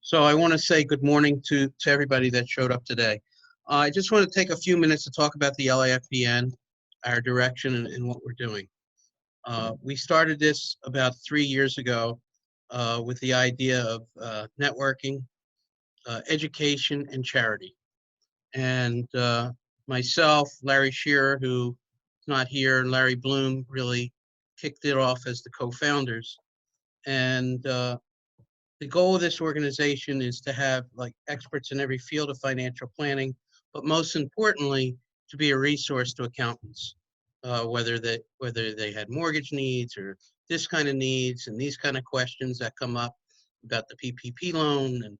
So I want to say good morning to everybody that showed up today. I just want to take a few minutes to talk about the LIAFPN, our direction, and what we're doing. We started this about 3 years ago with the idea of networking, education, and charity. And myself, Larry Shearer, who's not here, and Larry Bloom really kicked it off as the co-founders. And the goal of this organization is to have like experts in every field of financial planning, but most importantly, to be a resource to accountants, whether they had mortgage needs or this kind of needs and these kind of questions that come up about the PPP loan and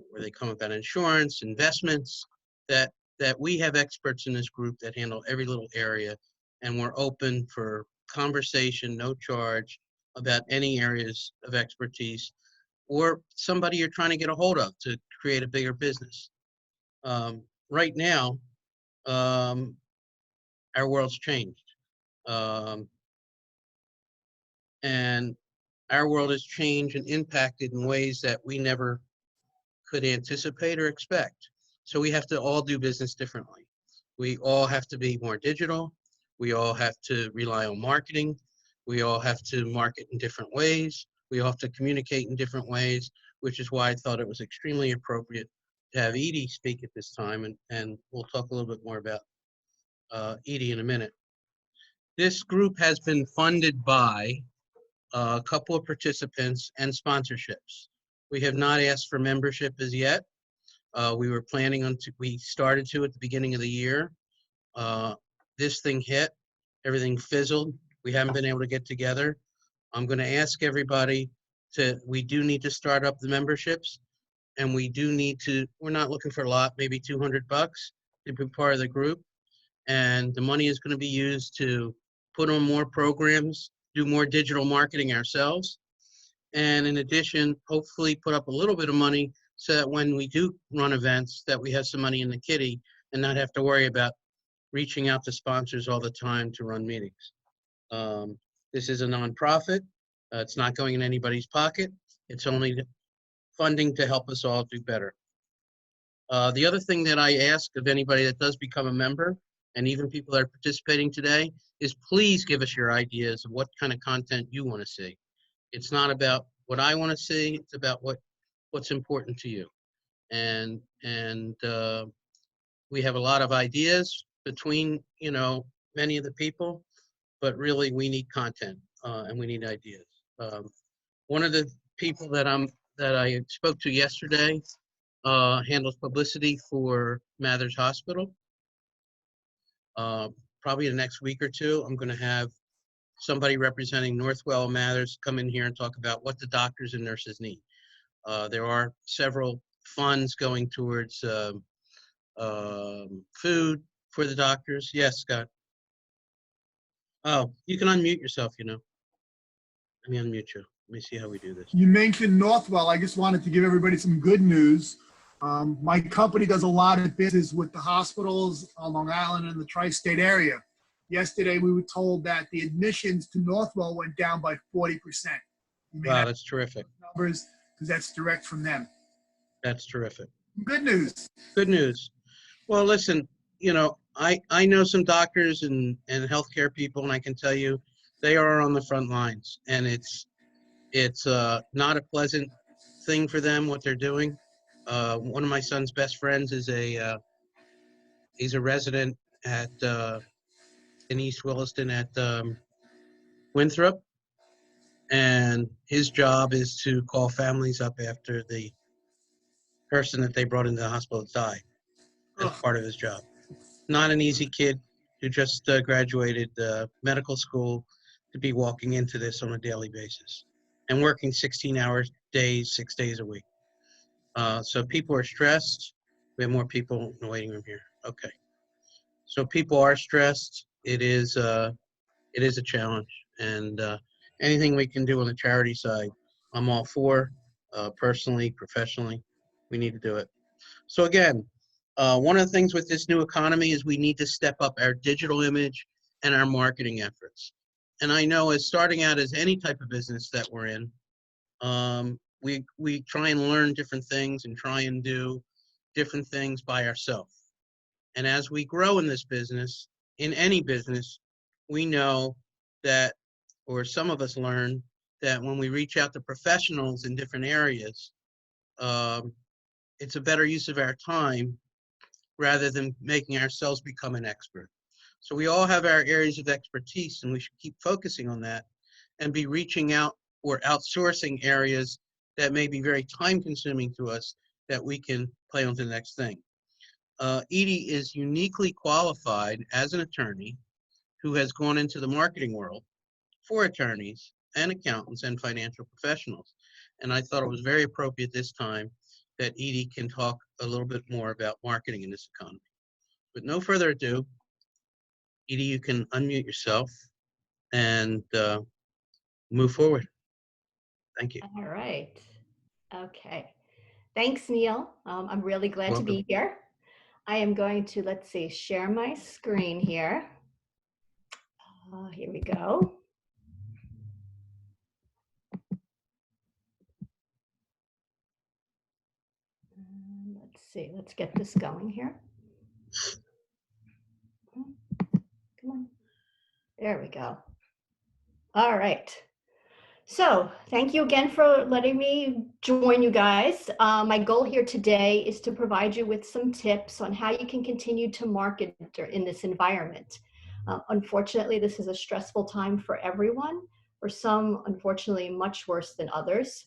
where they come about insurance, investments, that we have experts in this group that handle every little area, and we're open for conversation, no charge, about any areas of expertise or somebody you're trying to get a hold of to create a bigger business. Right now, our world's changed. And our world has changed and impacted in ways that we never could anticipate or expect. So we have to all do business differently. We all have to be more digital. We all have to rely on marketing. We all have to market in different ways. We all have to communicate in different ways, which is why I thought it was extremely appropriate to have Edie speak at this time, and we'll talk a little bit more about Edie in a minute. This group has been funded by a couple of participants and sponsorships. We have not asked for membership as yet. We were planning on, we started to at the beginning of the year. This thing hit, everything fizzled. We haven't been able to get together. I'm going to ask everybody we do need to start up the memberships, and we do need to, we're not looking for a lot, maybe $200 to be part of the group. And the money is going to be used to put on more programs, do more digital marketing ourselves. And in addition, hopefully put up a little bit of money so that when we do run events, that we have some money in the kitty and not have to worry about reaching out to sponsors all the time to run meetings. This is a nonprofit. It's not going in anybody's pocket. It's only funding to help us all do better. The other thing that I ask of anybody that does become a member, and even people that are participating today, is please give us your ideas of what kind of content you want to see. It's not about what I want to see. It's about what's important to you. And we have a lot of ideas between, many of the people, but really we need content and we need ideas. One of the people that I spoke to yesterday handles publicity for Mathers Hospital. Probably the next week or two, I'm going to have somebody representing Northwell Mathers come in here and talk about what the doctors and nurses need. There are several funds going towards food for the doctors. Yes, Scott. Oh, you can unmute yourself, Let me unmute you. Let me see how we do this. You mentioned Northwell. I just wanted to give everybody some good news. My company does a lot of business with the hospitals on Long Island and the tri-state area. Yesterday, we were told that the admissions to Northwell went down by 40%. Wow, that's terrific. Numbers, because that's direct from them. That's terrific. Good news. Good news. Well, listen, I know some doctors and healthcare people, and I can tell you they are on the front lines, and it's not a pleasant thing for them what they're doing. One of my son's best friends is he's a resident at in East Williston at Winthrop, and his job is to call families up after the person that they brought into the hospital died. That's part of his job. Not an easy kid who just graduated medical school to be walking into this on a daily basis and working 16-hour days, 6 days a week. So people are stressed. We have more people in the waiting room here. Okay. So people are stressed. It is a challenge, and anything we can do on the charity side, I'm all for. Personally, professionally, we need to do it. So again, one of the things with this new economy is we need to step up our digital image and our marketing efforts. And I know as starting out as any type of business that we're in, we try and learn different things and try and do different things by ourselves. And as we grow in this business, in any business, we know that, or some of us learn that when we reach out to professionals in different areas, it's a better use of our time rather than making ourselves become an expert. So we all have our areas of expertise, and we should keep focusing on that and be reaching out or outsourcing areas that may be very time consuming to us that we can play on to the next thing. Edie is uniquely qualified as an attorney who has gone into the marketing world for attorneys and accountants and financial professionals. And I thought it was very appropriate this time that Edie can talk a little bit more about marketing in this economy. With no further ado, Edie, you can unmute yourself and move forward. Thank you. All right. Okay. Thanks, Neil. I'm really glad to be here. I am going to, let's see, share my screen here. Here we go. Let's see, let's get this going here. Come on. There we go. All right. So thank you again for letting me join you guys. My goal here today is to provide you with some tips on how you can continue to market in this environment. Unfortunately, this is a stressful time for everyone. For some, unfortunately, much worse than others.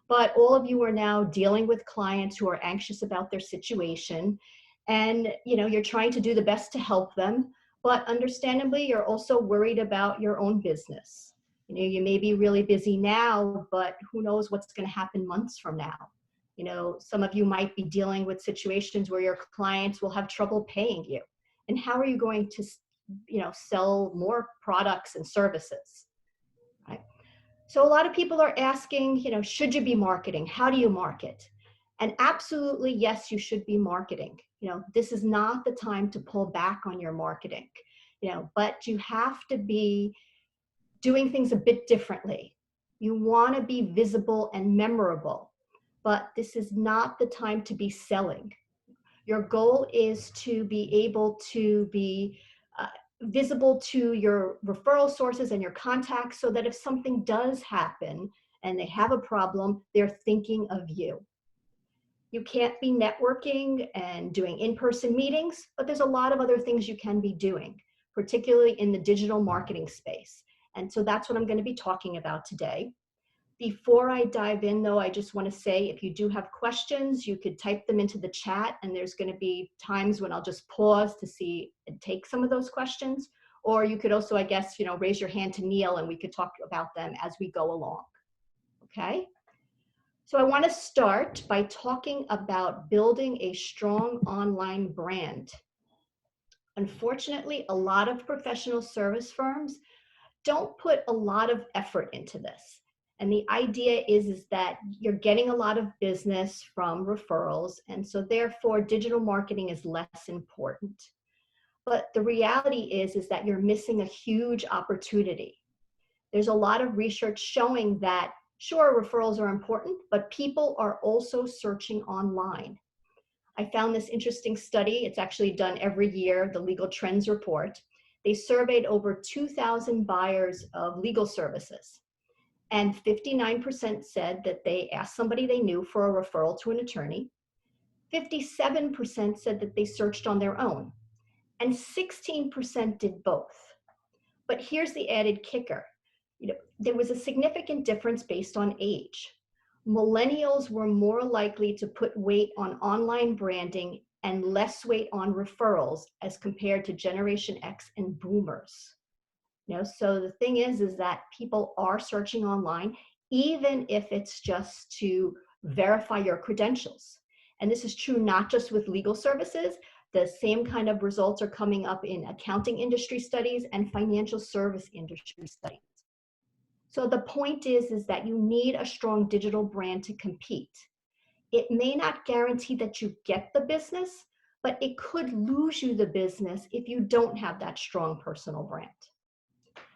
But all of you are now dealing with clients who are anxious about their situation, and you're trying to do the best to help them, but understandably, you're also worried about your own business. You may be really busy now, but who knows what's going to happen months from now. Some of you might be dealing with situations where your clients will have trouble paying you. And how are you going to, sell more products and services, right? So a lot of people are asking, should you be marketing? How do you market? And absolutely, yes, you should be marketing. This is not the time to pull back on your marketing, but you have to be doing things a bit differently. You want to be visible and memorable, but this is not the time to be selling. Your goal is to be able to be visible to your referral sources and your contacts so that if something does happen and they have a problem, they're thinking of you. You can't be networking and doing in-person meetings, but there's a lot of other things you can be doing, particularly in the digital marketing space. And so that's what I'm going to be talking about today. Before I dive in, though, I just want to say if you do have questions, you could type them into the chat, and there's going to be times when I'll just pause to see and take some of those questions. Or you could also, I guess, raise your hand to Neil, and we could talk about them as we go along. Okay? So I want to start by talking about building a strong online brand. Unfortunately, a lot of professional service firms don't put a lot of effort into this. And the idea is that you're getting a lot of business from referrals, and so therefore digital marketing is less important. But the reality is that you're missing a huge opportunity. There's a lot of research showing that, sure, referrals are important, but people are also searching online. I found this interesting study. It's actually done every year, the Legal Trends Report. They surveyed over 2,000 buyers of legal services, and 59% said that they asked somebody they knew for a referral to an attorney. 57% said that they searched on their own, and 16% did both. But here's the added kicker. There was a significant difference based on age. Millennials were more likely to put weight on online branding and less weight on referrals as compared to Generation X and boomers. So the thing is that people are searching online, even if it's just to verify your credentials. And this is true not just with legal services. The same kind of results are coming up in accounting industry studies and financial service industry studies. So the point is that you need a strong digital brand to compete. It may not guarantee that you get the business, but it could lose you the business if you don't have that strong personal brand.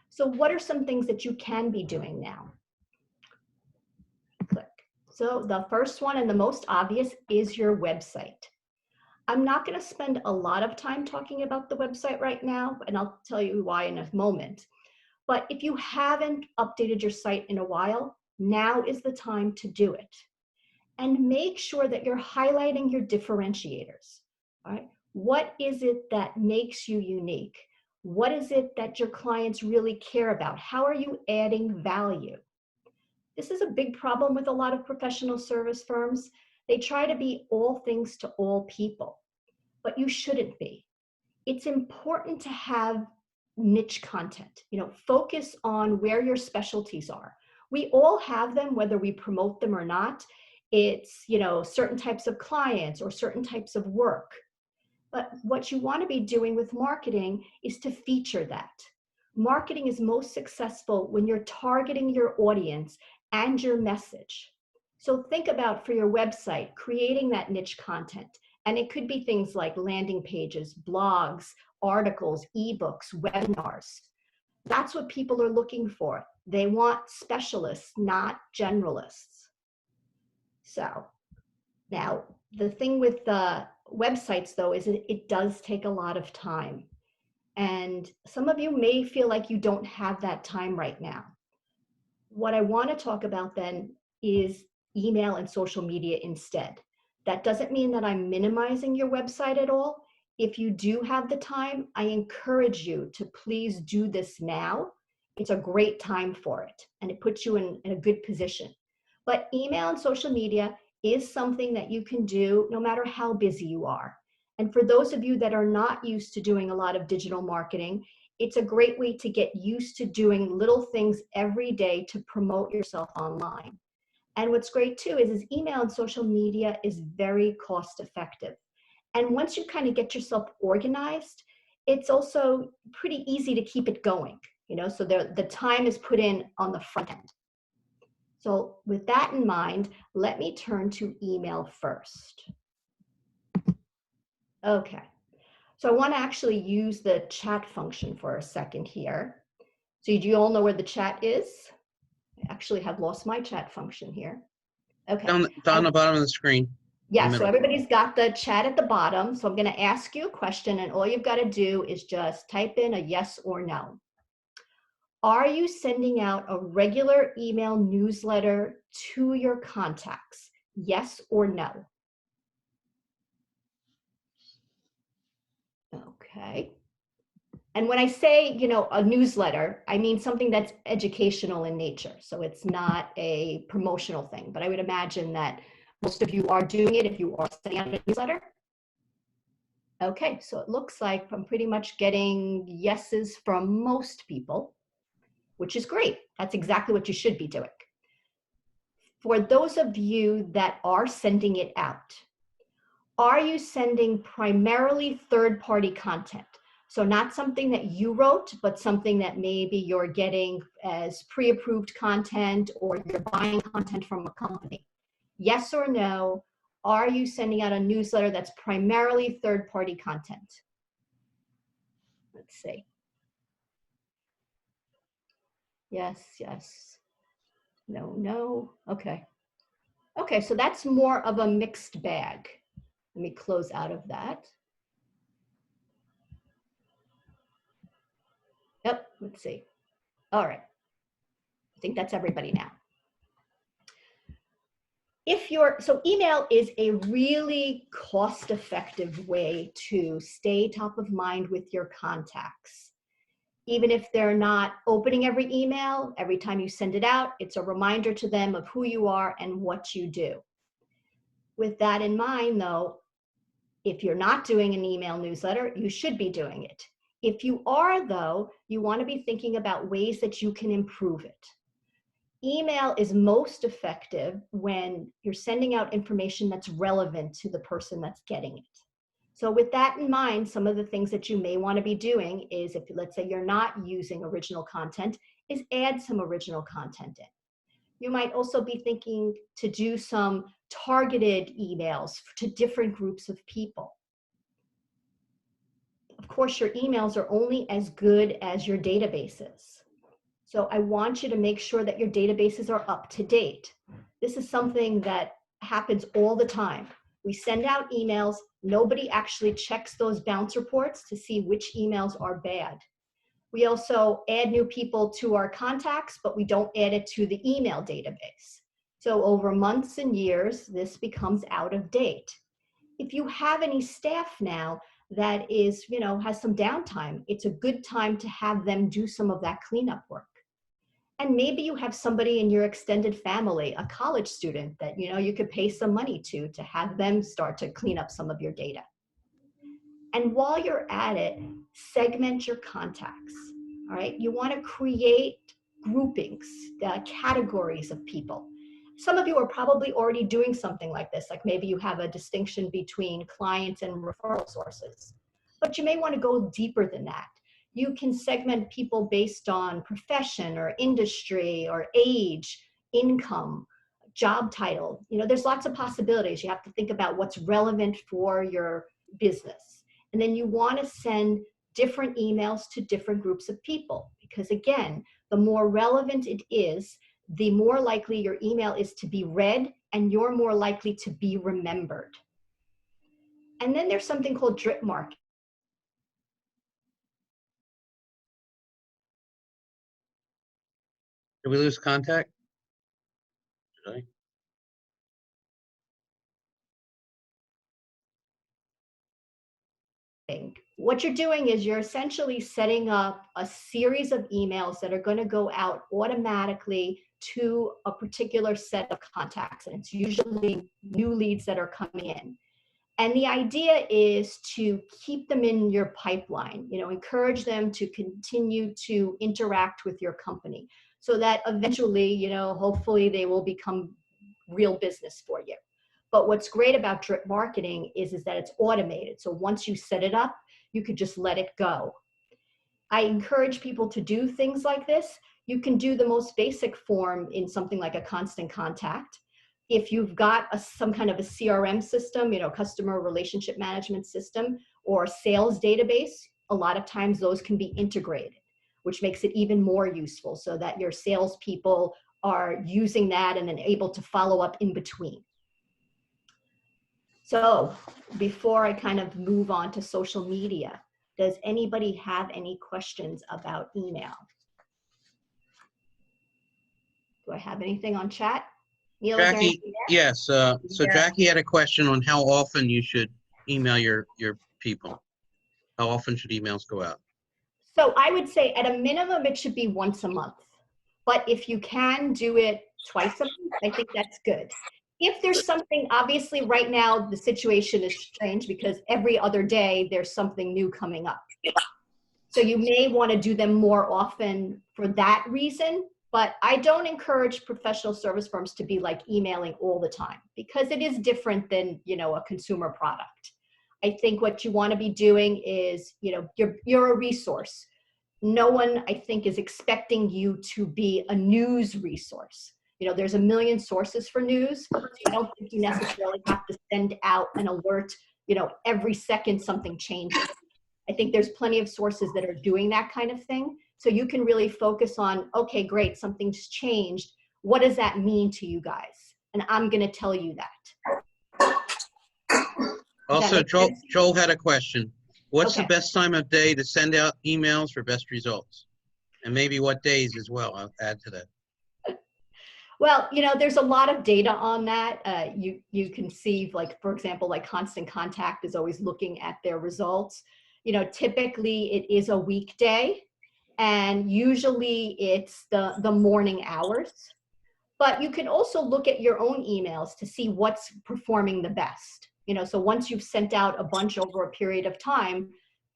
So what are some things that you can be doing now? Click. So the first one and the most obvious is your website. I'm not going to spend a lot of time talking about the website right now, and I'll tell you why in a moment. But if you haven't updated your site in a while, now is the time to do it. And make sure that you're highlighting your differentiators. All right? What is it that makes you unique? What is it that your clients really care about? How are you adding value? This is a big problem with a lot of professional service firms. They try to be all things to all people, but you shouldn't be. It's important to have niche content. Focus on where your specialties are. We all have them, whether we promote them or not. It's, certain types of clients or certain types of work. But what you want to be doing with marketing is to feature that. Marketing is most successful when you're targeting your audience and your message. So think about, for your website, creating that niche content. And it could be things like landing pages, blogs, articles, ebooks, webinars. That's what people are looking for. They want specialists, not generalists. So now the thing with the websites, though, is it does take a lot of time. And some of you may feel like you don't have that time right now. What I want to talk about then is email and social media instead. That doesn't mean that I'm minimizing your website at all. If you do have the time, I encourage you to please do this now. It's a great time for it, and it puts you in a good position. But email and social media is something that you can do no matter how busy you are. And for those of you that are not used to doing a lot of digital marketing, it's a great way to get used to doing little things every day to promote yourself online. And what's great too is email and social media is very cost effective. And once you kind of get yourself organized, it's also pretty easy to keep it going, so the time is put in on the front end. So with that in mind, let me turn to email first. Okay, so I want to actually use the chat function for a second here. So do you all know where the chat is? I actually have lost my chat function here. Okay. Down the bottom of the screen. Yeah, so everybody's got the chat at the bottom. So I'm going to ask you a question, and all you've got to do is just type in a yes or no. Are you sending out a regular email newsletter to your contacts? Yes or no? Okay. And when I say, a newsletter, I mean something that's educational in nature. So it's not a promotional thing, but I would imagine that most of you are doing it if you are sending out a newsletter. Okay, so it looks like I'm pretty much getting yeses from most people, which is great. That's exactly what you should be doing. For those of you that are sending it out, are you sending primarily third-party content? So not something that you wrote, but something that maybe you're getting as pre-approved content or you're buying content from a company. Yes or no, are you sending out a newsletter that's primarily third-party content? Let's see. Yes, yes. No, no. Okay. Okay, so that's more of a mixed bag. Let me close out of that. Yep, let's see. All right. I think that's everybody now. So email is a really cost-effective way to stay top of mind with your contacts. Even if they're not opening every email, every time you send it out, it's a reminder to them of who you are and what you do. With that in mind, though, if you're not doing an email newsletter, you should be doing it. If you are, though, you want to be thinking about ways that you can improve it. Email is most effective when you're sending out information that's relevant to the person that's getting it. So with that in mind, some of the things that you may want to be doing is, if let's say you're not using original content, is add some original content in. You might also be thinking to do some targeted emails to different groups of people. Of course, your emails are only as good as your databases. So I want you to make sure that your databases are up to date. This is something that happens all the time. We send out emails. Nobody actually checks those bounce reports to see which emails are bad. We also add new people to our contacts, but we don't add it to the email database. So over months and years, this becomes out of date. If you have any staff now that is, has some downtime, it's a good time to have them do some of that cleanup work. And maybe you have somebody in your extended family, a college student that, you could pay some money to have them start to clean up some of your data. And while you're at it, segment your contacts, all right? You want to create groupings, categories of people. Some of you are probably already doing something like this, like maybe you have a distinction between clients and referral sources, but you may want to go deeper than that. You can segment people based on profession or industry or age, income, job title. There's lots of possibilities. You have to think about what's relevant for your business. And then you want to send different emails to different groups of people, because again, the more relevant it is, the more likely your email is to be read and you're more likely to be remembered. And then there's something called drip marketing. Did we lose contact? Did I? What you're doing is you're essentially setting up a series of emails that are going to go out automatically to a particular set of contacts. And it's usually new leads that are coming in. And the idea is to keep them in your pipeline, encourage them to continue to interact with your company so that eventually, hopefully they will become real business for you. But what's great about drip marketing is that it's automated. So once you set it up, you could just let it go. I encourage people to do things like this. You can do the most basic form in something like a constant contact. If you've got some kind of a CRM system, customer relationship management system, or sales database, a lot of times those can be integrated, which makes it even more useful so that your salespeople are using that and then able to follow up in between. So before I kind of move on to social media, does anybody have any questions about email? Do I have anything on chat? Neil, Jackie, yes. So Jackie had a question on how often you should email your people. How often should emails go out? So I would say at a minimum, it should be once a month. But if you can do it twice a month, I think that's good. If there's something, obviously right now, the situation is strange because every other day there's something new coming up. So you may want to do them more often for that reason, but I don't encourage professional service firms to be like emailing all the time because it is different than, a consumer product. I think what you want to be doing is, you're a resource. No one, I think, is expecting you to be a news resource. There's a million sources for news. So I don't think you necessarily have to send out an alert, every second something changes. I think there's plenty of sources that are doing that kind of thing. So you can really focus on, okay, great, something's changed. What does that mean to you guys? And I'm going to tell you that. Also, Joel had a question. What's Okay. the best time of day to send out emails for best results? And maybe what days as well, I'll add to that. Well, there's a lot of data on that. You can see, like, for example, like Constant Contact is always looking at their results. Typically it is a weekday and usually it's the morning hours. But you can also look at your own emails to see what's performing the best. So once you've sent out a bunch over a period of time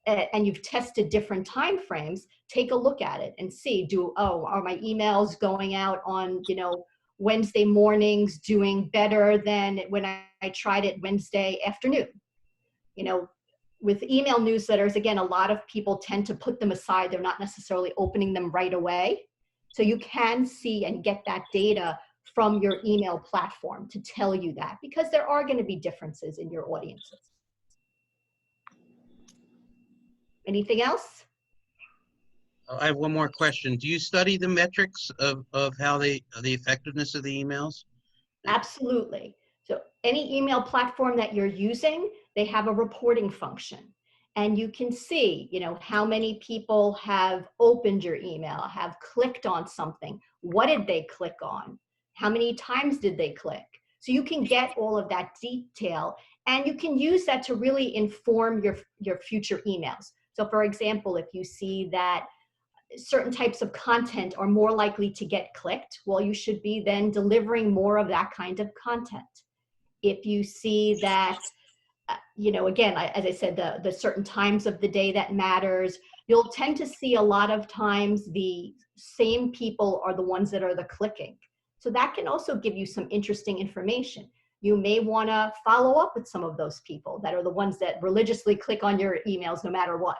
and you've tested different time frames, take a look at it and see, are my emails going out on, Wednesday mornings doing better than when I tried it Wednesday afternoon? With email newsletters, again, a lot of people tend to put them aside. They're not necessarily opening them right away. So you can see and get that data from your email platform to tell you that, because there are going to be differences in your audiences. Anything else? I have one more question. Do you study the metrics of how the effectiveness of the emails? Absolutely. So any email platform that you're using, they have a reporting function. And you can see, how many people have opened your email, have clicked on something. What did they click on? How many times did they click? So you can get all of that detail, and you can use that to really inform your future emails. So for example, if you see that certain types of content are more likely to get clicked, well, you should be then delivering more of that kind of content. If you see that, again, as I said, the certain times of the day that matters, you'll tend to see a lot of times the same people are the ones that are the clicking. So that can also give you some interesting information. You may want to follow up with some of those people that are the ones that religiously click on your emails no matter what.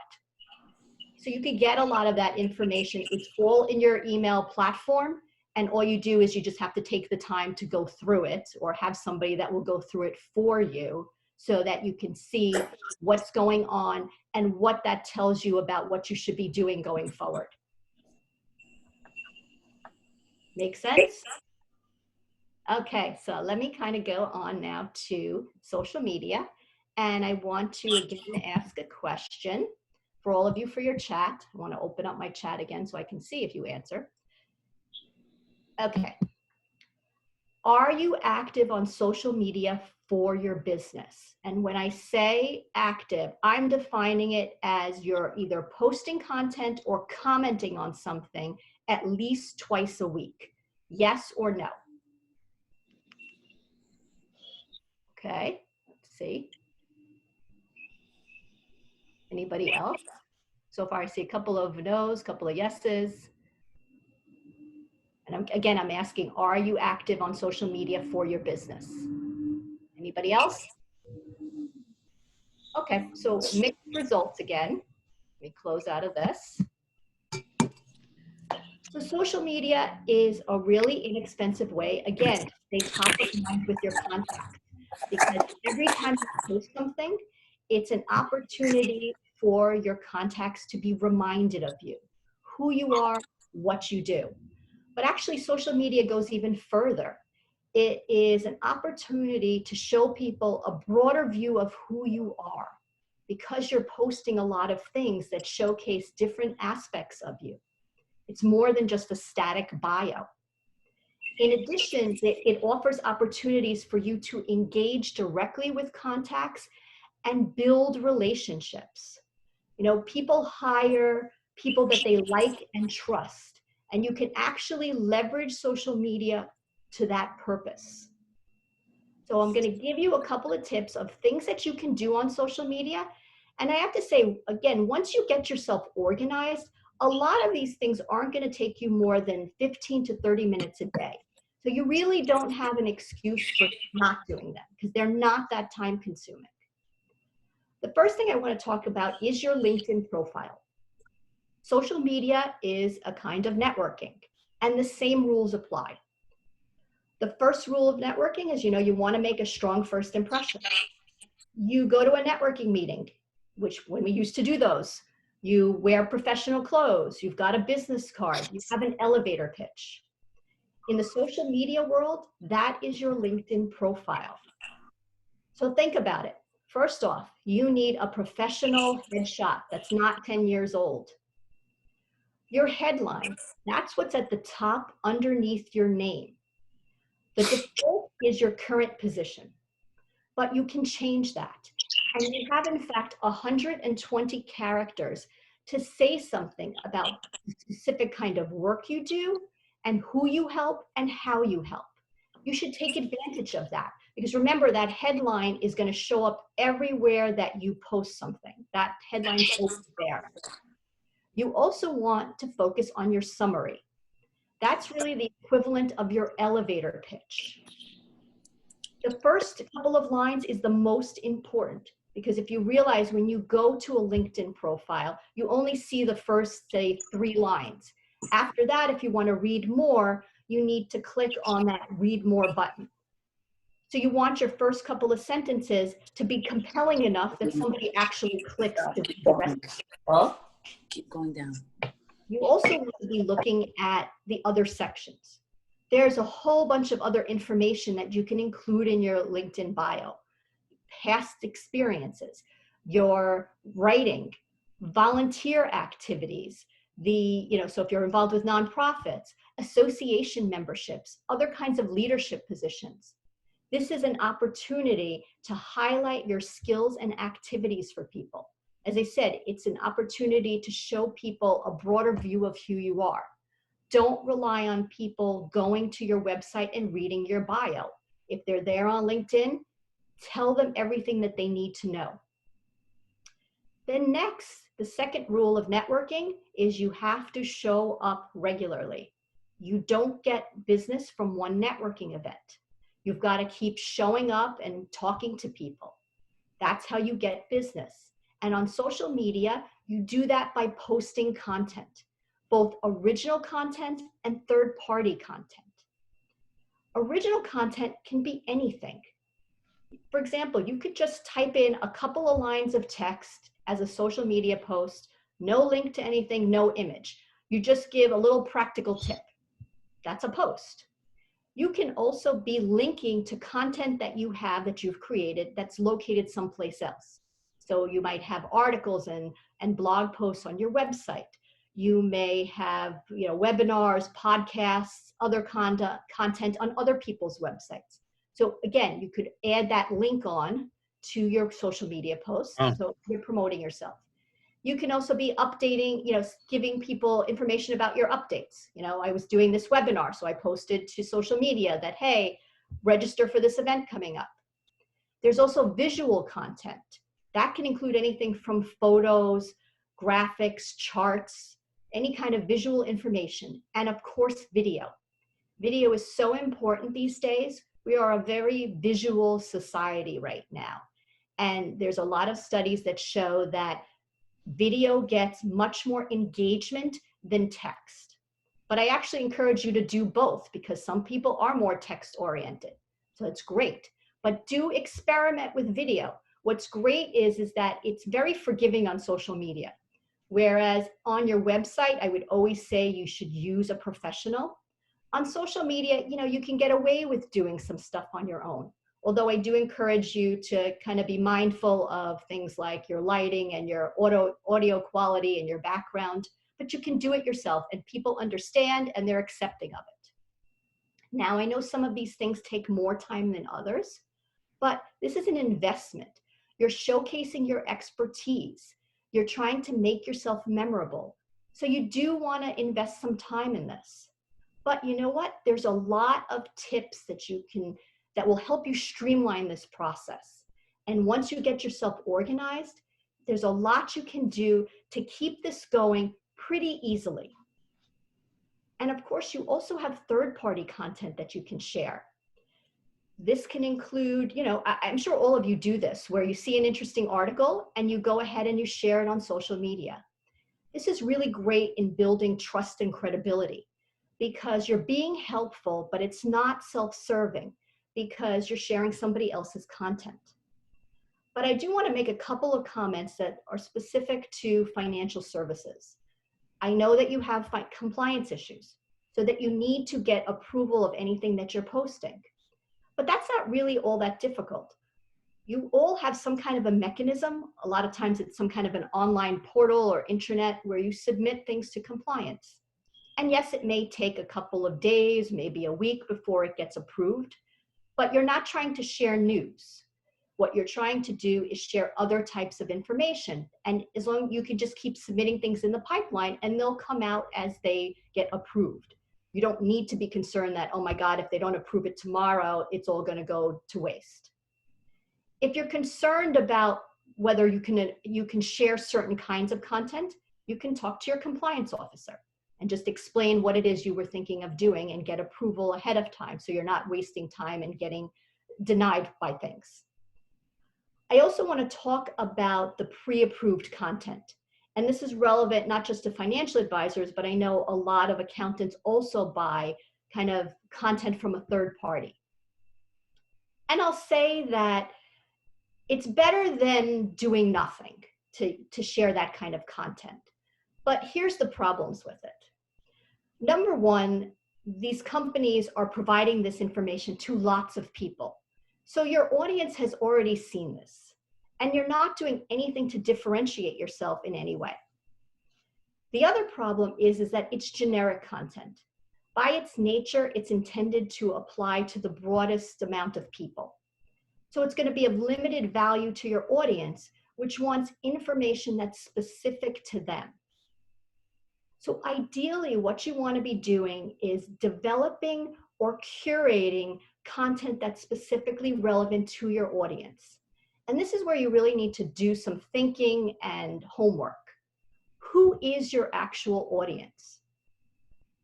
So you can get a lot of that information. It's all in your email platform. And all you do is you just have to take the time to go through it, or have somebody that will go through it for you, so that you can see what's going on and what that tells you about what you should be doing going forward. Make sense? Okay, so let me kind of go on now to social media. And I want to again ask a question for all of you for your chat. I want to open up my chat again so I can see if you answer. Okay. Are you active on social media for your business? And when I say active, I'm defining it as you're either posting content or commenting on something at least twice a week. Yes or no? Okay, let's see. Anybody else? So far I see a couple of no's, a couple of yeses. And I'm asking, are you active on social media for your business? Anybody else? Okay, so mixed results again. Let me close out of this. So social media is a really inexpensive way, again, to stay top of mind with your contacts. Because every time you post something, it's an opportunity for your contacts to be reminded of you, who you are, what you do. But actually, social media goes even further. It is an opportunity to show people a broader view of who you are, because you're posting a lot of things that showcase different aspects of you. It's more than just a static bio. In addition, it offers opportunities for you to engage directly with contacts and build relationships. People hire people that they like and trust, and you can actually leverage social media to that purpose. So I'm going to give you a couple of tips of things that you can do on social media. And I have to say, again, once you get yourself organized, a lot of these things aren't going to take you more than 15 to 30 minutes a day. So you really don't have an excuse for not doing them, because they're not that time consuming. The first thing I want to talk about is your LinkedIn profile. Social media is a kind of networking, and the same rules apply. The first rule of networking is, you want to make a strong first impression. You go to a networking meeting, which when we used to do those, you wear professional clothes, you've got a business card, you have an elevator pitch. In the social media world, that is your LinkedIn profile. So think about it. First off, you need a professional headshot that's not 10 years old. Your headline, that's what's at the top underneath your name. The default is your current position, but you can change that. And you have, in fact, 120 characters to say something about the specific kind of work you do and who you help and how you help. You should take advantage of that, because remember, that headline is going to show up everywhere that you post something. That headline is there. You also want to focus on your summary. That's really the equivalent of your elevator pitch. The first couple of lines is the most important, because if you realize when you go to a LinkedIn profile, you only see the first, say, 3 lines. After that, if you want to read more, you need to click on that read more button. So you want your first couple of sentences to be compelling enough that somebody actually clicks to read the rest. Well, keep going down. You also want to be looking at the other sections. There's a whole bunch of other information that you can include in your LinkedIn bio. Past experiences, your writing, volunteer activities, so if you're involved with nonprofits, association memberships, other kinds of leadership positions. This is an opportunity to highlight your skills and activities for people. As I said, it's an opportunity to show people a broader view of who you are. Don't rely on people going to your website and reading your bio. If they're there on LinkedIn, tell them everything that they need to know. Then next, the second rule of networking is you have to show up regularly. You don't get business from one networking event. You've got to keep showing up and talking to people. That's how you get business. And on social media, you do that by posting content, both original content and third-party content. Original content can be anything. For example, you could just type in a couple of lines of text as a social media post, no link to anything, no image. You just give a little practical tip. That's a post. You can also be linking to content that you have that you've created that's located someplace else. So you might have articles and blog posts on your website. You may have webinars, podcasts, other content on other people's websites. So again, you could add that link on to your social media post. So you're promoting yourself. You can also be updating, giving people information about your updates. I was doing this webinar, so I posted to social media that, hey, register for this event coming up. There's also visual content. That can include anything from photos, graphics, charts, any kind of visual information, and of course, video. Video is so important these days. We are a very visual society right now. And there's a lot of studies that show that video gets much more engagement than text. But I actually encourage you to do both because some people are more text oriented. So it's great. But do experiment with video. What's great is that it's very forgiving on social media. Whereas on your website, I would always say you should use a professional. On social media, you can get away with doing some stuff on your own. Although I do encourage you to kind of be mindful of things like your lighting and your audio quality and your background, but you can do it yourself and people understand and they're accepting of it. Now, I know some of these things take more time than others, but this is an investment. You're showcasing your expertise. You're trying to make yourself memorable. So you do want to invest some time in this. But you know what? There's a lot of tips that will help you streamline this process. And once you get yourself organized, there's a lot you can do to keep this going pretty easily. And of course, you also have third-party content that you can share. This can include, I'm sure all of you do this, where you see an interesting article and you go ahead and you share it on social media. This is really great in building trust and credibility because you're being helpful, but it's not self-serving because you're sharing somebody else's content. But I do want to make a couple of comments that are specific to financial services. I know that you have compliance issues, so that you need to get approval of anything that you're posting. But that's not really all that difficult. You all have some kind of a mechanism. A lot of times it's some kind of an online portal or intranet where you submit things to compliance. And yes, it may take a couple of days, maybe a week before it gets approved, but you're not trying to share news. What you're trying to do is share other types of information. And as long as you can just keep submitting things in the pipeline and they'll come out as they get approved. You don't need to be concerned that, oh my God, if they don't approve it tomorrow, it's all going to go to waste. If you're concerned about whether you can share certain kinds of content, you can talk to your compliance officer and just explain what it is you were thinking of doing and get approval ahead of time so you're not wasting time and getting denied by things. I also want to talk about the pre-approved content. And this is relevant not just to financial advisors, but I know a lot of accountants also buy kind of content from a third party. And I'll say that it's better than doing nothing to share that kind of content. But here's the problems with it. Number one, these companies are providing this information to lots of people. So your audience has already seen this, and you're not doing anything to differentiate yourself in any way. The other problem is that it's generic content. By its nature, it's intended to apply to the broadest amount of people. So it's going to be of limited value to your audience, which wants information that's specific to them. So ideally, what you want to be doing is developing or curating content that's specifically relevant to your audience. And this is where you really need to do some thinking and homework. Who is your actual audience?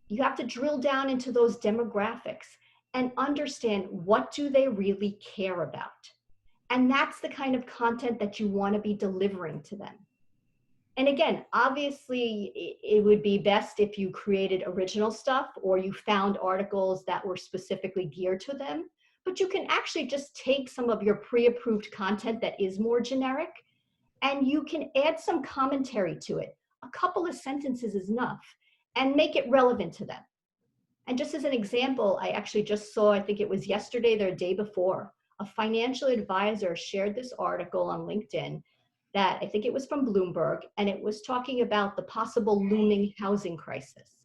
You have to drill down into those demographics and understand, what do they really care about? And that's the kind of content that you want to be delivering to them. And again, obviously, it would be best if you created original stuff or you found articles that were specifically geared to them. But you can actually just take some of your pre-approved content that is more generic, and you can add some commentary to it. A couple of sentences is enough, and make it relevant to them. And just as an example, I actually just saw, I think it was yesterday or the day before, a financial advisor shared this article on LinkedIn that I think it was from Bloomberg, and it was talking about the possible looming housing crisis.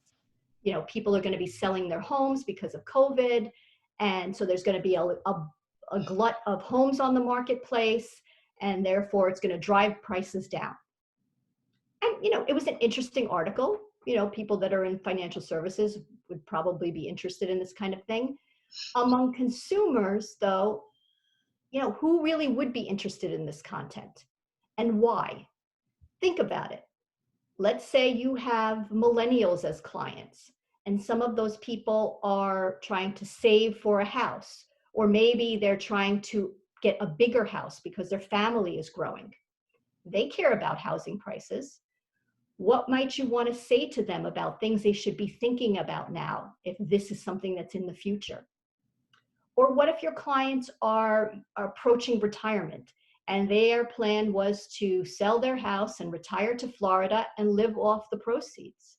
You know, people are going to be selling their homes because of COVID, and so there's going to be a glut of homes on the marketplace, and therefore it's going to drive prices down. And, you know, it was an interesting article. You know, people that are in financial services would probably be interested in this kind of thing. Among consumers, though, you know, who really would be interested in this content and why? Think about it. Let's say you have millennials as clients, and some of those people are trying to save for a house, or maybe they're trying to get a bigger house because their family is growing. They care about housing prices. What might you want to say to them about things they should be thinking about now if this is something that's in the future? Or what if your clients are approaching retirement and their plan was to sell their house and retire to Florida and live off the proceeds?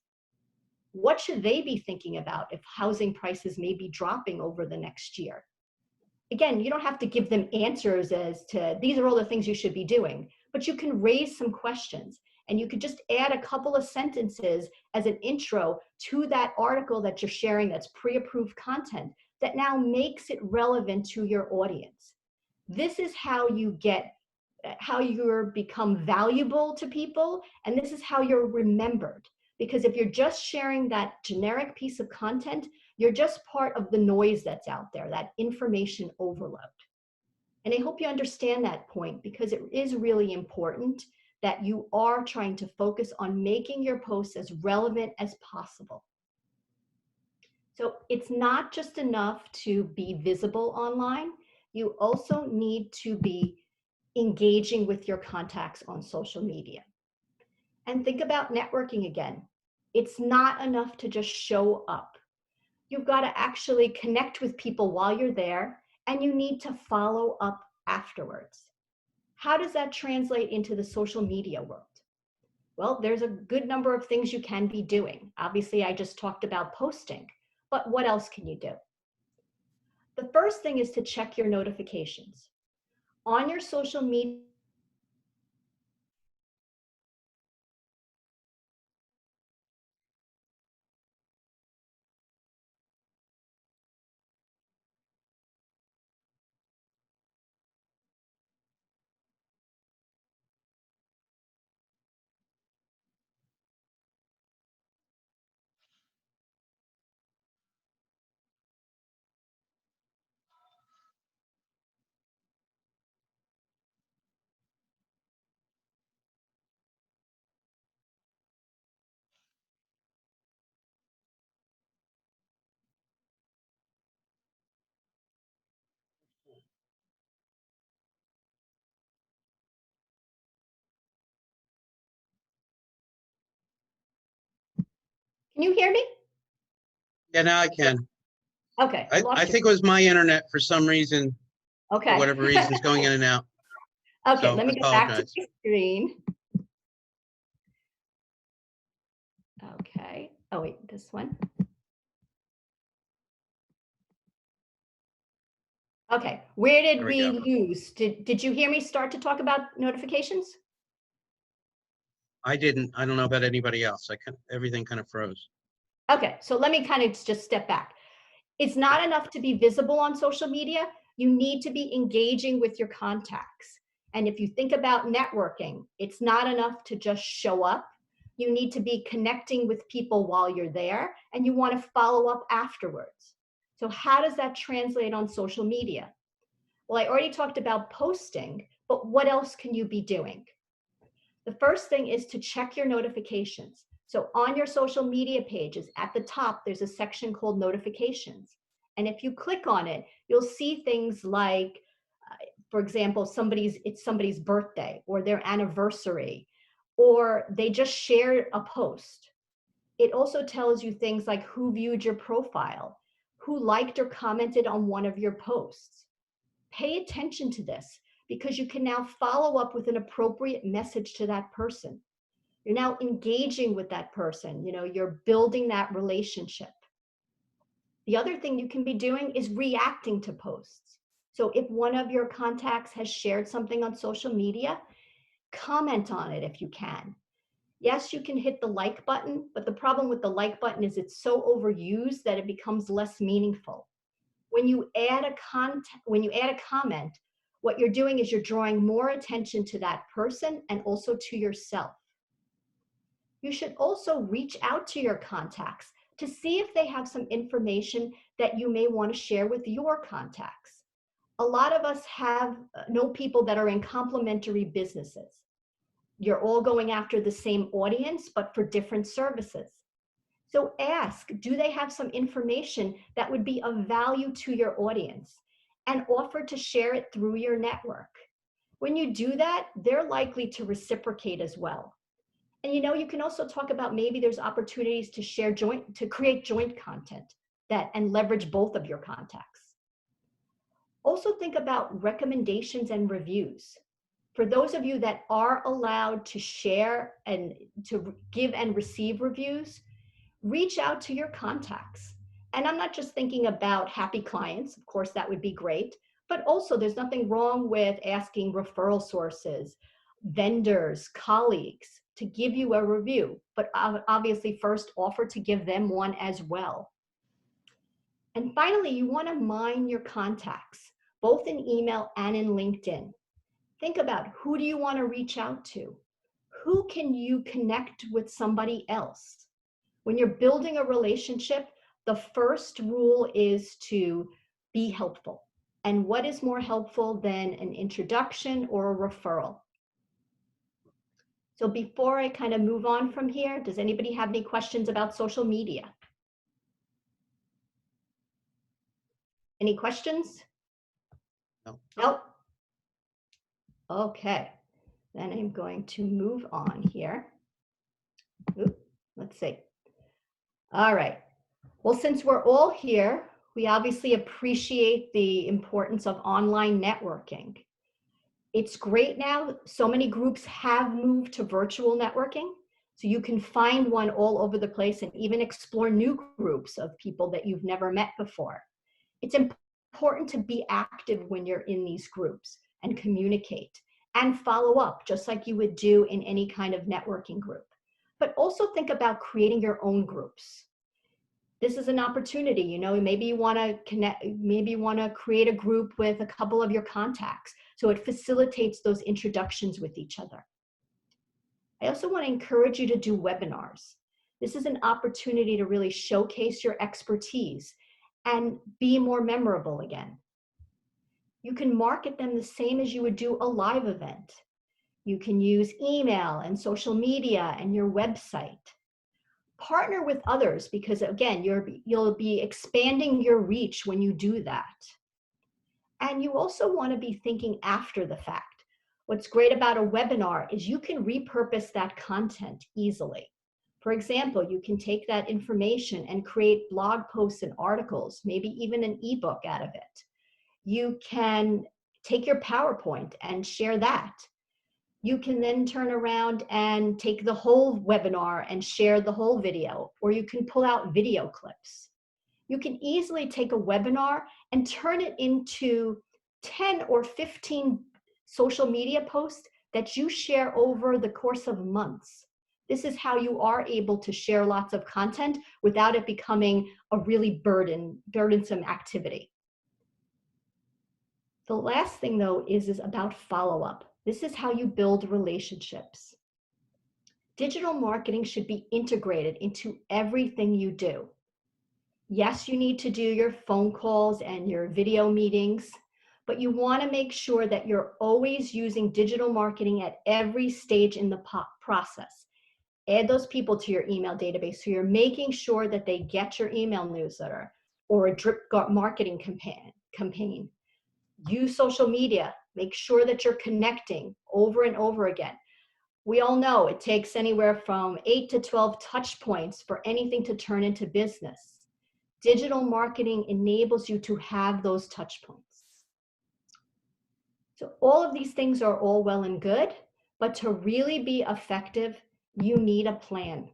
What should they be thinking about if housing prices may be dropping over the next year? Again, you don't have to give them answers as to these are all the things you should be doing, but you can raise some questions, and you could just add a couple of sentences as an intro to that article that you're sharing that's pre-approved content that now makes it relevant to your audience. This is how you become valuable to people, and this is how you're remembered. Because if you're just sharing that generic piece of content, you're just part of the noise that's out there, that information overload. And I hope you understand that point, because it is really important that you are trying to focus on making your posts as relevant as possible. So it's not just enough to be visible online. You also need to be engaging with your contacts on social media. And think about networking again. It's not enough to just show up. You've got to actually connect with people while you're there, and you need to follow up afterwards. How does that translate into the social media world? Well, there's a good number of things you can be doing. Obviously, I just talked about posting, but what else can you do? The first thing is to check your notifications. On your social media, can you hear me? Yeah, now I can. Okay, I think it was my internet for some reason, okay. for whatever reason, is going in and out. Okay, So let me I get back to apologize. the screen. Okay. Oh, wait, this one. Okay, where did There we we go. lose? Did you hear me start to talk about notifications? I didn't. I don't know about anybody else. Everything kind of froze. Okay, so let me kind of just step back. It's not enough to be visible on social media. You need to be engaging with your contacts. And if you think about networking, it's not enough to just show up. You need to be connecting with people while you're there, and you want to follow up afterwards. So how does that translate on social media? Well, I already talked about posting, but what else can you be doing? The first thing is to check your notifications. So on your social media pages, at the top, there's a section called notifications. And if you click on it, you'll see things like, for example, it's somebody's birthday or their anniversary, or they just shared a post. It also tells you things like who viewed your profile, who liked or commented on one of your posts. Pay attention to this because you can now follow up with an appropriate message to that person. You're now engaging with that person. You're building that relationship. The other thing you can be doing is reacting to posts. So if one of your contacts has shared something on social media, comment on it if you can. Yes, you can hit the like button, but the problem with the like button is it's so overused that it becomes less meaningful. When you add a comment, what you're doing is you're drawing more attention to that person and also to yourself. You should also reach out to your contacts to see if they have some information that you may want to share with your contacts. A lot of us know people that are in complementary businesses. You're all going after the same audience, but for different services. So ask, do they have some information that would be of value to your audience, and offer to share it through your network. When you do that, they're likely to reciprocate as well. And you can also talk about maybe there's opportunities to create joint content and leverage both of your contacts. Also think about recommendations and reviews. For those of you that are allowed to share and to give and receive reviews, reach out to your contacts. And I'm not just thinking about happy clients, of course, that would be great, but also there's nothing wrong with asking referral sources, vendors, colleagues to give you a review, but obviously first offer to give them one as well. And finally, you want to mine your contacts, both in email and in LinkedIn. Think about, who do you want to reach out to? Who can you connect with somebody else? When you're building a relationship, the first rule is to be helpful. And what is more helpful than an introduction or a referral? So before I kind of move on from here, does anybody have any questions about social media? Any questions? No. Nope. Okay, then I'm going to move on here. Oops, let's see. All right. Well, since we're all here, we obviously appreciate the importance of online networking. It's great now. So many groups have moved to virtual networking. So you can find one all over the place and even explore new groups of people that you've never met before. It's important to be active when you're in these groups and communicate and follow up, just like you would do in any kind of networking group. But also think about creating your own groups. This is an opportunity, maybe you want to connect, maybe you want to create a group with a couple of your contacts, so it facilitates those introductions with each other. I also want to encourage you to do webinars. This is an opportunity to really showcase your expertise and be more memorable again. You can market them the same as you would do a live event. You can use email and social media and your website. Partner with others because, again, you'll be expanding your reach when you do that. And you also want to be thinking after the fact. What's great about a webinar is you can repurpose that content easily. For example, you can take that information and create blog posts and articles, maybe even an ebook out of it. You can take your PowerPoint and share that. You can then turn around and take the whole webinar and share the whole video, or you can pull out video clips. you can easily take a webinar and turn it into 10 or 15 social media posts that you share over the course of months. This is how you are able to share lots of content without it becoming a really burdensome activity. The last thing though is about follow-up. This is how you build relationships. Digital marketing should be integrated into everything you do. Yes, you need to do your phone calls and your video meetings, but you want to make sure that you're always using digital marketing at every stage in the process. Add those people to your email database so you're making sure that they get your email newsletter or a drip marketing campaign. Use social media. Make sure that you're connecting over and over again. We all know it takes anywhere from 8 to 12 touch points for anything to turn into business. Digital marketing enables you to have those touch points. So all of these things are all well and good, but to really be effective, you need a plan.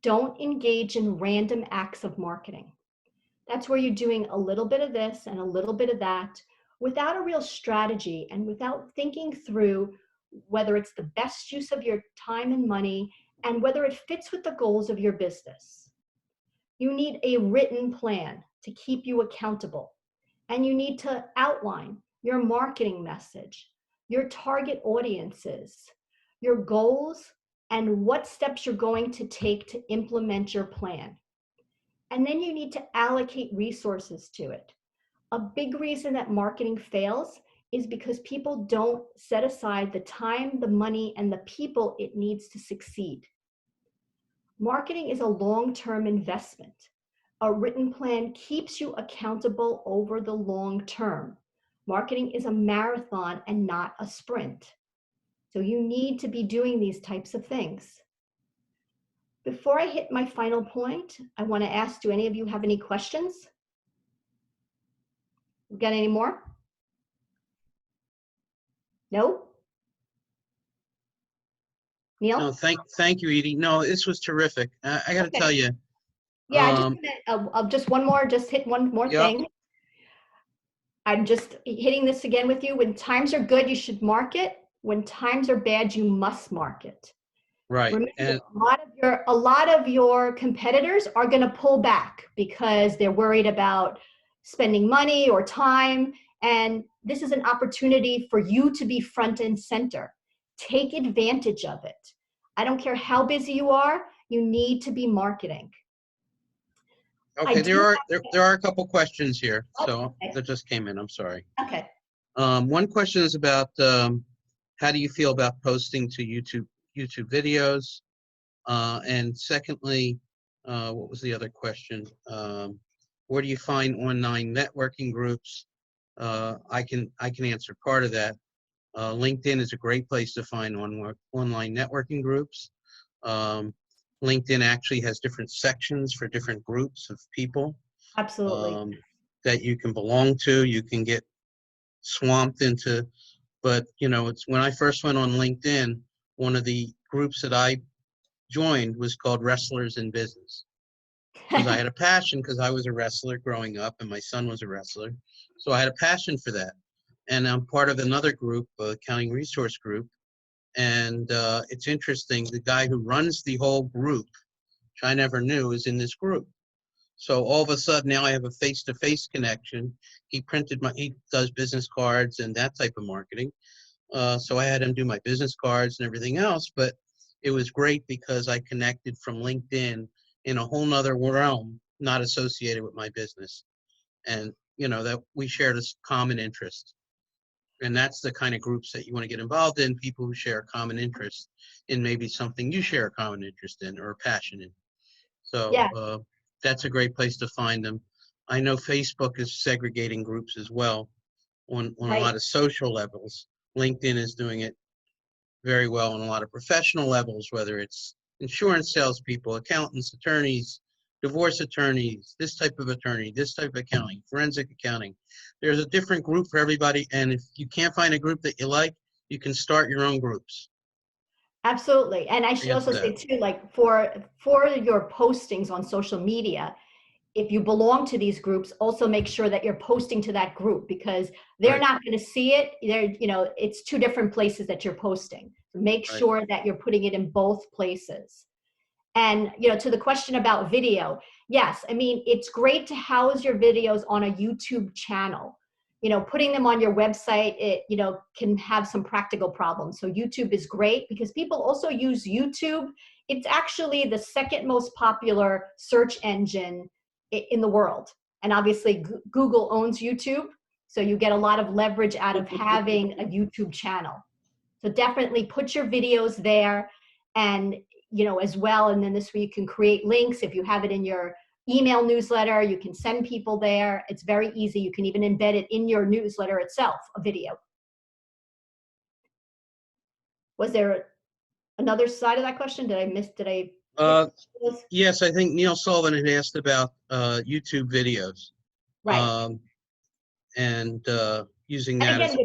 Don't engage in random acts of marketing. That's where you're doing a little bit of this and a little bit of that without a real strategy and without thinking through whether it's the best use of your time and money and whether it fits with the goals of your business. You need a written plan to keep you accountable, and you need to outline your marketing message, your target audiences, your goals, and what steps you're going to take to implement your plan. And then you need to allocate resources to it. A big reason that marketing fails is because people don't set aside the time, the money, and the people it needs to succeed. Marketing is a long-term investment. A written plan keeps you accountable over the long term. Marketing is a marathon and not a sprint. So you need to be doing these types of things. Before I hit my final point, I want to ask, do any of you have any questions? Got any more? No? Neil? No, thank you, Edie. No, this was terrific. I got to Okay. tell you. Yeah, just one more, just hit one more Yep. thing. I'm just hitting this again with you. When times are good, you should market. When times are bad, you must market. Right. Remember, And a lot of your competitors are going to pull back because they're worried about spending money or time. And this is an opportunity for you to be front and center. Take advantage of it. I don't care how busy you are, you need to be marketing. okay, there are a couple questions here. So Okay. that just came in. I'm sorry. Okay. One question is about how do you feel about posting to YouTube videos? And secondly, what was the other question? Where do you find online networking groups? I can answer part of that. LinkedIn is a great place to find online networking groups. LinkedIn actually has different sections for different groups of people. Absolutely. That you can belong to. You can get swamped into, but you know, it's when I first went on LinkedIn, one of the groups that I joined was called Wrestlers in Business, because I had a passion, because I was a wrestler growing up and my son was a wrestler, so I had a passion for that. And I'm part of another group, accounting resource group, and it's interesting, the guy who runs the whole group, which I never knew, is in this group. So all of a sudden now I have a face-to-face connection. He does business cards and that type of marketing. So I had him do my business cards and everything else, but it was great because I connected from LinkedIn in a whole nother realm, not associated with my business. And you know, that we shared a common interest. And that's the kind of groups that you want to get involved in, people who share a common interest in maybe something you share a common interest in or a passion in. So Yeah. That's a great place to find them. I know Facebook is segregating groups as well on a lot of social levels. LinkedIn is doing it very well on a lot of professional levels, whether it's insurance salespeople, accountants, attorneys, divorce attorneys, this type of attorney, this type of accounting, forensic accounting. There's a different group for everybody, and if you can't find a group that you like, you can start your own groups. Absolutely. And I should also say too, like for your postings on social media, if you belong to these groups, also make sure that you're posting to that group, because they're Right. not going to see it. It's two different places that you're posting. So make Right. sure that you're putting it in both places. And, to the question about video, yes, I mean, it's great to house your videos on a YouTube channel. Putting them on your website, it, can have some practical problems. So YouTube is great because people also use YouTube. It's actually the second most popular search engine in the world. And obviously Google owns YouTube. So you get a lot of leverage out of having a YouTube channel. So definitely put your videos there, and, as well. And then this way you can create links. If you have it in your email newsletter, you can send people there. It's very easy. You can even embed it in your newsletter itself, a video. Was there another side of that question? Did I Yes, I think Neil Sullivan had asked about YouTube videos. Right. And using And that as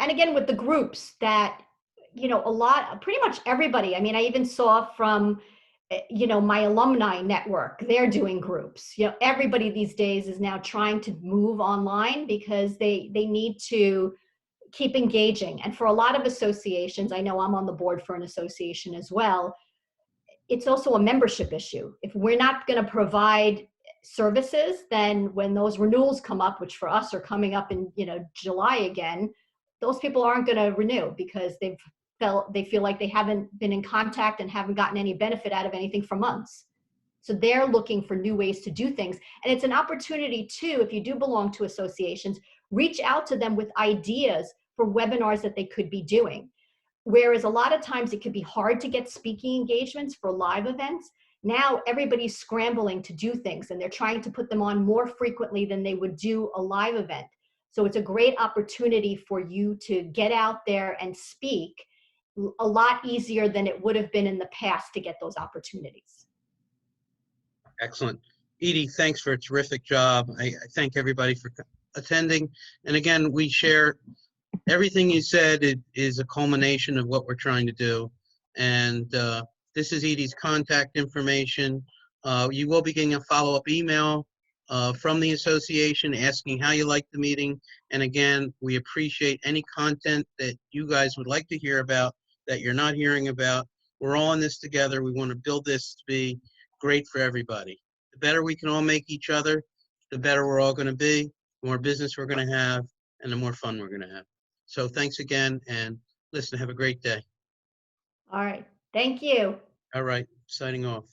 again, with the groups that, pretty much everybody, I mean, I even saw from, my alumni network, they're doing groups. Everybody these days is now trying to move online because they need to keep engaging. And for a lot of associations, I know I'm on the board for an association as well, it's also a membership issue. If we're not going to provide services, then when those renewals come up, which for us are coming up in, July again, those people aren't going to renew because they feel like they haven't been in contact and haven't gotten any benefit out of anything for months. So they're looking for new ways to do things. And it's an opportunity too, if you do belong to associations, reach out to them with ideas for webinars that they could be doing. Whereas a lot of times it could be hard to get speaking engagements for live events. Now everybody's scrambling to do things, and they're trying to put them on more frequently than they would do a live event. So it's a great opportunity for you to get out there and speak, a lot easier than it would have been in the past to get those opportunities. excellent. Edie, thanks for a terrific job. I thank everybody for attending. And again, we share everything you said is a culmination of what we're trying to do. And this is Edie's contact information. You will be getting a follow-up email from the association asking how you liked the meeting. And again, we appreciate any content that you guys would like to hear about that you're not hearing about. We're all in this together. We want to build this to be great for everybody. The better we can all make each other, the better we're all going to be, the more business we're going to have, and the more fun we're going to have. So thanks again, and listen, have a great day. All right. Thank you. All right, signing off.